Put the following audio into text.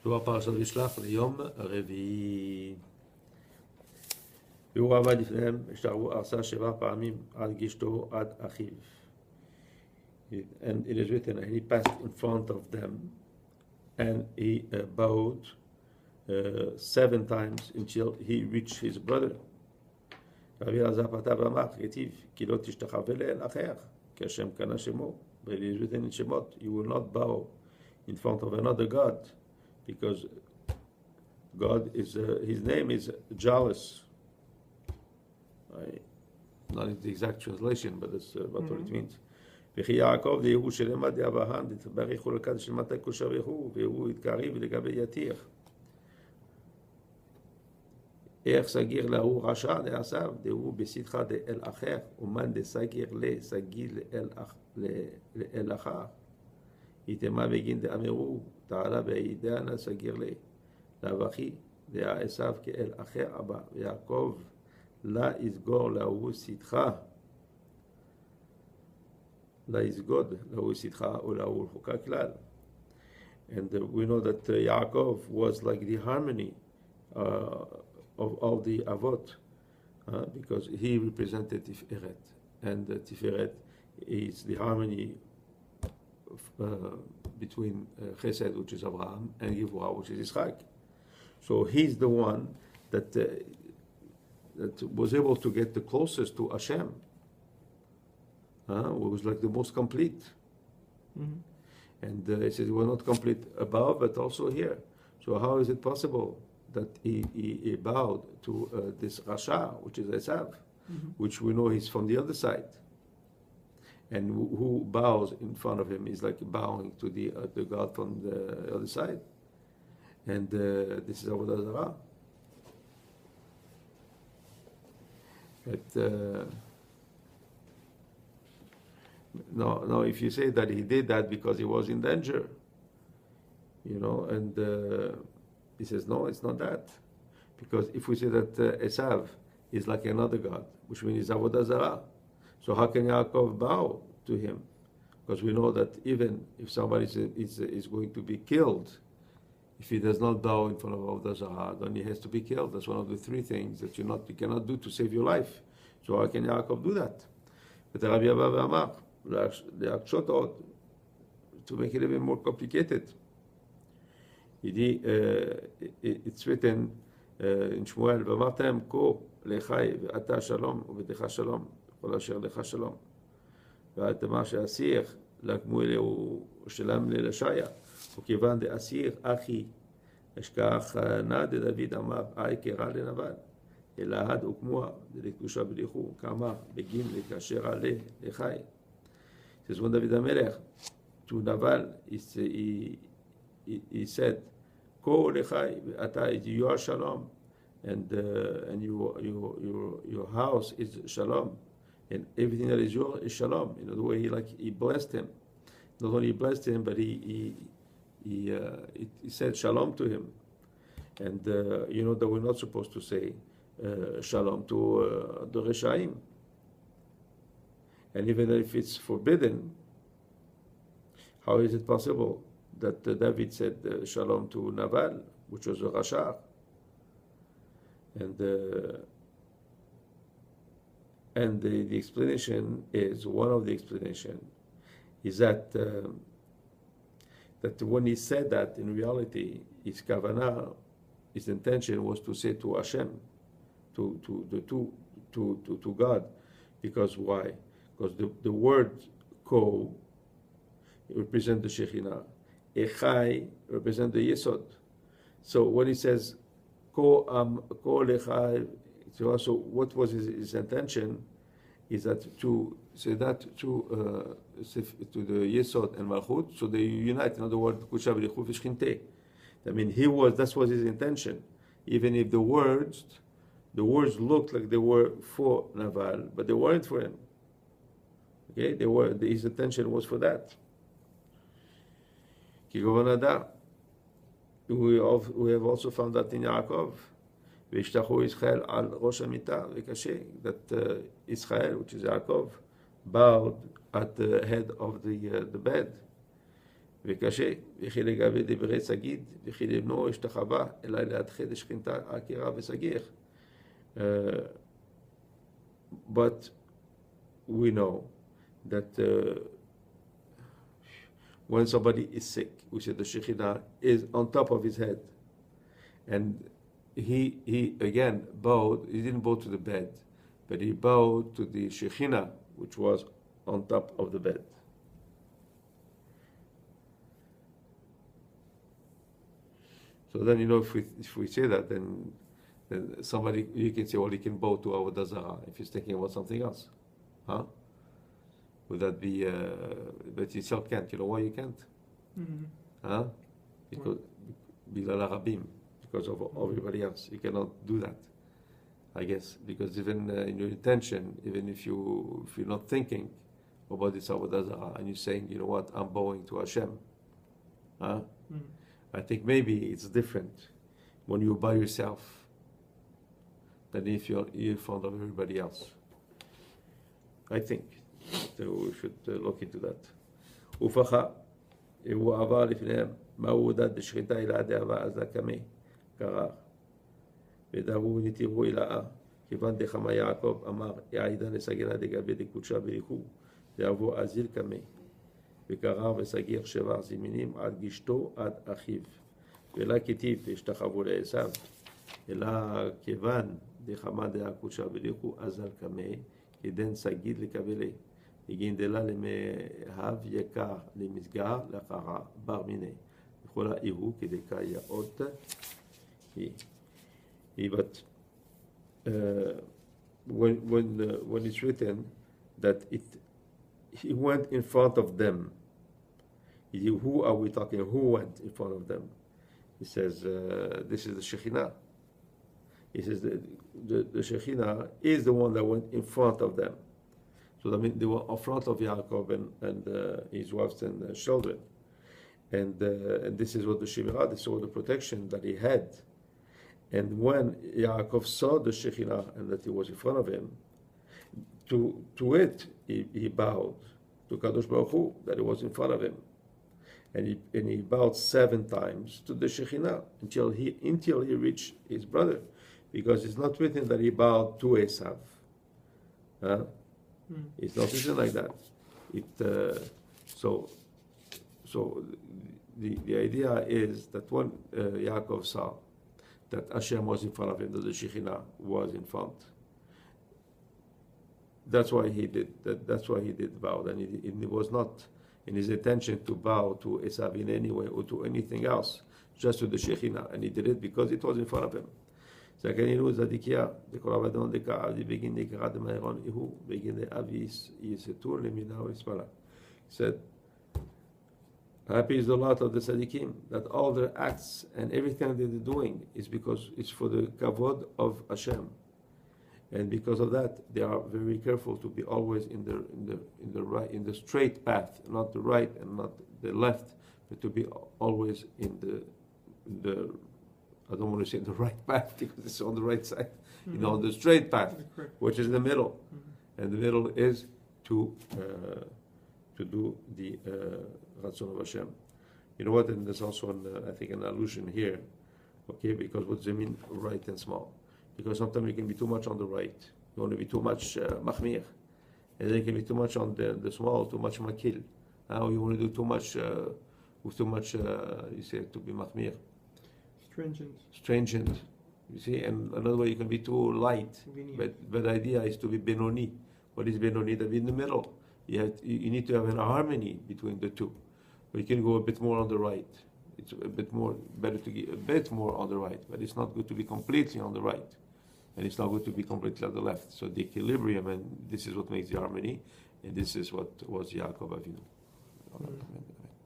זוהר פרשת וישלח ליום הרביעי. והוא עמד לפניהם, עשה 7 פעמים עד גישתו עד אחיו. And it is written, and he passed in front of them, and he bowed 7 times until he reached his brother. רבי אלעזר פתח ואמר, כתיב, כי לא תשתחווה לאל אחר, כי השם קנה שמו. But it is written in Shemot, you will not bow in front of another God, because God is, his name is jealous. Not in the exact translation, but that's what it means. וכי יעקב ליהו שלמד אברהם, דתברך ולקדש למטה קושר יהו, והוא התקריב לגבי יתיר. איך סגיר להוא רשע לעשיו, דהוא בסדך דאל אחר, ומן דסגיר לסגיר לאל אחר. יתמה בגין דאמרו, תעלה בעידן סגיר לאבכי, דעה עשיו כאל אחר אבא, ויעקב לה יסגור להוא סדך. לה יסגוד להוא סדך ולהוא רחוקה כלל. And we know that Yaakov was like the harmony of all the Avot, because he represented Tiferet, and Tiferet is the harmony between Chesed, which is Abraham, and Givurah, which is Yitzchak. So he's the one that was able to get the closest to Hashem, who was like the most complete. Mm-hmm. And he said, we're not complete above, but also here. So how is it possible that he bowed to this Rasha, which is Esav, which we know he's from the other side? And who bows in front of him is like bowing to the God from the other side. And this is Avodah Zarah. But no, if you say that he did that because he was in danger, and he says, no, it's not that. Because if we say that Esav is like another God, which means Avodah Zarah, so how can Yaakov bow to him? Because we know that even if somebody is going to be killed, if he does not bow in front of Avodah Zarah, then he has to be killed. That's one of the 3 things that you cannot do to save your life. So how can Yaakov do that? But Rabbi Abba Amar, to make it even more complicated. It's written in Shmuel, ואמרתם כה לחי ואתה שלום ובתך שלום כל אשר לך שלום. ואתמה שאסיר לגמול ושלם ללשיה, וכיוון דאסיר אחי אשכח נא דוד אמר אי קרא לנבל, אלא הד וכמוה דלקדושה בליחו, כאמר בגין לכאשר עלה לחי. Says when David HaMelech to Naval, he said, "Ko lechai, ata you are shalom, and your house is shalom, and everything that is yours is shalom." In other way, he blessed him. Not only he blessed him, but he said shalom to him. And that we're not supposed to say shalom to the Reshaim. And even if it's forbidden, how is it possible that David said shalom to Naval, which was a Rasha? And the explanation is, one of the explanation is that when he said that, in reality, his kavanah, his intention was to say to Hashem, to God, because why? Because the word ko represents the Shekhinah, echai represents the Yesod. So when he says ko lechai, so what was his intention? Is that to say that to the Yesod and Malchut, so they unite. In other words, Kusha v'lichu v'shchinte. I mean, that was his intention. Even if the words looked like they were for Naval, but they weren't for him. Okay, his attention was for that. We have also found that in Yaakov, that Israel, which is Yaakov, bowed at the head of the bed. וקשה, וכי לגבי דברי סגיד, וכי לבנו השתחווה, אלא להדחה דשכינתה עקירה וסגיח. But we know that when somebody is sick, we say the Shekhinah is on top of his head. And he again bowed, he didn't bow to the bed, but he bowed to the Shekhinah, which was on top of the bed. So then, if we say that, then somebody, you can say, well, he can bow to Avodah Zarah if he's thinking about something else. Huh? Would that be, but you still can't. You know why you can't? Mm-hmm. Huh? Because because of everybody else. You cannot do that, I guess. Because even in your intention, even if you're not thinking about this Avodah Zarah, and you're saying, you know what, I'm bowing to Hashem. Huh? Mm-hmm. I think maybe it's different when you're by yourself than if you're in front of everybody else. I think. So we should look into that. ופחה, הוא עבר לפניהם, מה הוא הודד בשכינתה אלא דאבה אז לקמי, קרר. ודהו נתירו אלאה, כיוון דחמה יעקב אמר, יעידן לסגנה דגבי דקודשה בריחו, דאבו אזיל קמי. וקרר וסגיר שבר זמינים עד גשתו עד אחיו. ולא כתיב והשתחוו לעשיו, אלא כיוון דחמה דקודשה בריחו אזל קמי, כדן סגיד לקבלי. יגינדלה למהב יקר למסגר לאחרה בר מיני. וכל האיהו כדקה יאות היא. But when it's written that he went in front of them, who are we talking? Who went in front of them? He says this is the Shekhinah. He says the Shekhinah is the one that went in front of them. So that means they were in front of Yaakov and his wives and children. And this is what the Shemirah, this was the protection that he had. And when Yaakov saw the Shekhinah and that he was in front of him, to it he bowed to Kadosh Baruch Hu, that he was in front of him. And he bowed 7 times to the Shekhinah until he reached his brother. Because it's not written that he bowed to Esav. It's not written like that. So the idea is that when Yaakov saw that Hashem was in front of him, that the Shekhinah was in front, that's why he did that. That's why he did bow. And it was not in his intention to bow to Esav in any way or to anything else, just to the Shekhinah. And he did it because it was in front of him. He said, happy is the lot of the tzaddikim, that all their acts and everything that they're doing is because it's for the kavod of Hashem. And because of that, they are very careful to be always in the right, in the straight path, not the right and not the left, but to be always in the I don't want to say the right path because it's on the right side, the straight path, which is the middle, and the middle is to do the Ratzon of Hashem. You know what? And there's also I think an allusion here, okay? Because what does it mean, right and small? Because sometimes you can be too much on the right, you want to be too much machmir, and then you can be too much on the small, too much makil. Now you want to do too much with too much. You say to be machmir. Stringent, you see, and another way you can be too light, but the idea is to be benoni. What is benoni? To be in the middle. You need to have a harmony between the two. But you can go a bit more on the right. It's a bit more better to get a bit more on the right, but it's not good to be completely on the right, and it's not good to be completely on the left. So the equilibrium, and this is what makes the harmony, and this is what was Yaakov Avinu.